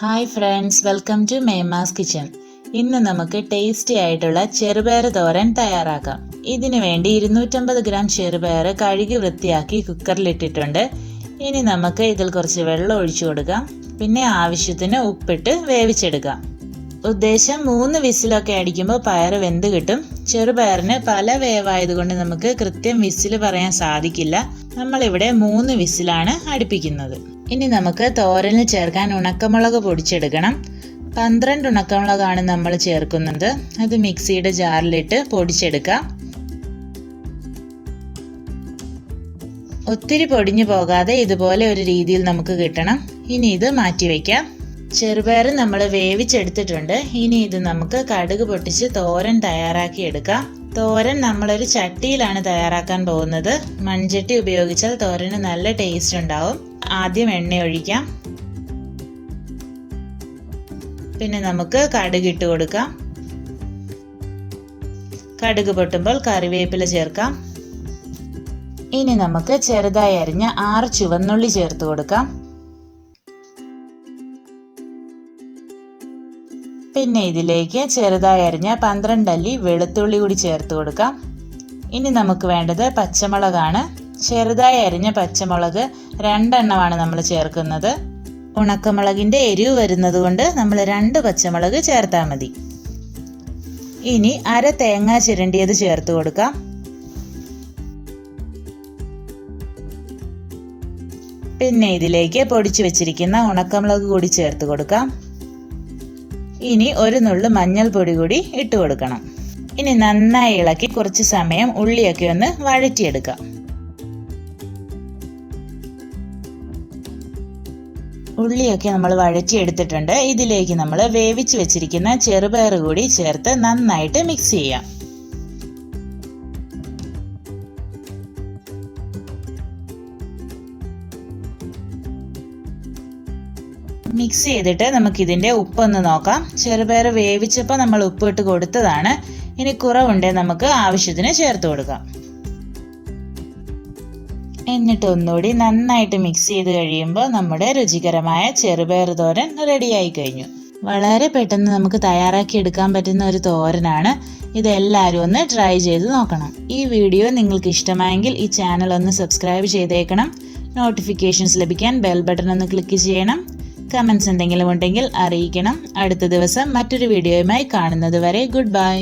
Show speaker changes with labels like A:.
A: Hi friends, welcome to Mema's kitchen. ഇന്ന് നമുക്ക് tasty ആയിട്ടുള്ള ചെറുപയർ തോരൻ തയ്യാറാക്കാം. ഇതിനു വേണ്ടി 250 ഗ്രാം ചെറുപയർ കഴുകി വൃത്തിയാക്കി കുക്കറിലിട്ടിട്ടുണ്ട്. ഇനി നമുക്ക് ഇതിൽ കുറച്ച് വെള്ളം ഒഴിച്ചു കൊടുക്കാം. പിന്നെ ആവശ്യത്തിന് ഉപ്പിട്ട് വേവിച്ചെടുക്കാം. ഉദ്ദേശം 3 വിസിലൊക്കെ അടിക്കുമ്പോൾ പയർ വെന്ത് കിട്ടും. ചെറുപയറിന് പല വേവായതുകൊണ്ട് നമുക്ക് കൃത്യം വിസിൽ പറയാൻ സാധിക്കില്ല. നമ്മളിവിടെ 3 വിസിലാണ് അടുപ്പിക്കുന്നത്. ഇനി നമുക്ക് തോരനിൽ ചേർക്കാൻ ഉണക്കമുളക് പൊടിച്ചെടുക്കണം. 12 ഉണക്കമുളകാണ് നമ്മൾ ചേർക്കുന്നത്. അത് മിക്സിയുടെ ജാറിലിട്ട് പൊടിച്ചെടുക്കാം. ഒത്തിരി പൊടിഞ്ഞു പോകാതെ ഇതുപോലെ ഒരു രീതിയിൽ നമുക്ക് കിട്ടണം. ഇനി ഇത് മാറ്റി വയ്ക്കാം. ചെറുപയർ നമ്മൾ വേവിച്ചെടുത്തിട്ടുണ്ട്. ഇനി ഇത് നമുക്ക് കടുക് പൊട്ടിച്ച് തോരൻ തയ്യാറാക്കി എടുക്കാം. തോരൻ നമ്മളൊരു ചട്ടിയിലാണ് തയ്യാറാക്കാൻ പോകുന്നത്. മൺചട്ടി ഉപയോഗിച്ചാൽ തോരന് നല്ല ടേസ്റ്റ് ഉണ്ടാവും. ആദ്യം എണ്ണ ഒഴിക്കാം. പിന്നെ നമുക്ക് കടുക് ഇട്ട് കൊടുക്കാം. കടുക് പൊട്ടുമ്പോൾ കറിവേപ്പില ചേർക്കാം. ഇനി നമുക്ക് ചെറുതായി അരിഞ്ഞ 6 ചുവന്നുള്ളി ചേർത്ത് കൊടുക്കാം. പിന്നെ ഇതിലേക്ക് ചെറുതായി അരിഞ്ഞ 12 അല്ലി വെളുത്തുള്ളി കൂടി ചേർത്ത് കൊടുക്കാം. ഇനി നമുക്ക് വേണ്ടത് പച്ചമുളകാണ്. ചെറുതായി അരിഞ്ഞ പച്ചമുളക് 2 എണ്ണമാണ് നമ്മൾ ചേർക്കുന്നത്. ഉണക്കമുളകിൻ്റെ എരിവ് വരുന്നത് കൊണ്ട് നമ്മൾ 2 പച്ചമുളക് ചേർത്താൽ മതി. ഇനി അര തേങ്ങ ചിരണ്ടിയത് ചേർത്ത് കൊടുക്കാം. പിന്നെ ഇതിലേക്ക് പൊടിച്ചു വെച്ചിരിക്കുന്ന ഉണക്കമുളക് കൂടി ചേർത്ത് കൊടുക്കാം. ഇനി ഒരു നുള്ളു മഞ്ഞൾപ്പൊടി കൂടി ഇട്ട് കൊടുക്കണം. ഇനി നന്നായി ഇളക്കി കുറച്ച് സമയം ഉള്ളിയൊക്കെ ഒന്ന് വഴറ്റിയെടുക്കാം. ഉള്ളിയൊക്കെ നമ്മൾ വഴറ്റിയെടുത്തിട്ടുണ്ട്. ഇതിലേക്ക് നമ്മൾ വേവിച്ച് വെച്ചിരിക്കുന്ന ചെറുപയർ കൂടി ചേർത്ത് നന്നായിട്ട് മിക്സ് ചെയ്യാം. മിക്സ് ചെയ്തിട്ട് നമുക്കിതിൻ്റെ ഉപ്പൊന്ന് നോക്കാം. ചെറുപയർ വേവിച്ചപ്പോൾ നമ്മൾ ഉപ്പിട്ട് കൊടുത്തതാണ്. ഇനി കുറവുണ്ടെങ്കിൽ നമുക്ക് ആവശ്യത്തിന് ചേർത്ത് കൊടുക്കാം. എന്നിട്ട് ഒന്നുകൂടി നന്നായിട്ട് മിക്സ് ചെയ്ത് കഴിയുമ്പോൾ നമ്മുടെ രുചികരമായ ചെറുപയർ തോരൻ റെഡിയായി കഴിഞ്ഞു. വളരെ പെട്ടെന്ന് നമുക്ക് തയ്യാറാക്കി എടുക്കാൻ പറ്റുന്ന ഒരു തോരനാണ്. ഇതെല്ലാവരും ഒന്ന് ട്രൈ ചെയ്ത് നോക്കണം. ഈ വീഡിയോ നിങ്ങൾക്ക് ഇഷ്ടമായെങ്കിൽ ഈ ചാനൽ ഒന്ന് സബ്സ്ക്രൈബ് ചെയ്തേക്കണം. നോട്ടിഫിക്കേഷൻസ് ലഭിക്കാൻ ബെൽ ബട്ടൺ ഒന്ന് ക്ലിക്ക് ചെയ്യണം. കമൻസ് എന്തെങ്കിലും ഉണ്ടെങ്കിൽ അറിയിക്കണം. അടുത്ത ദിവസം മറ്റൊരു വീഡിയോയുമായി കാണുന്നത് വരെ ഗുഡ് ബൈ.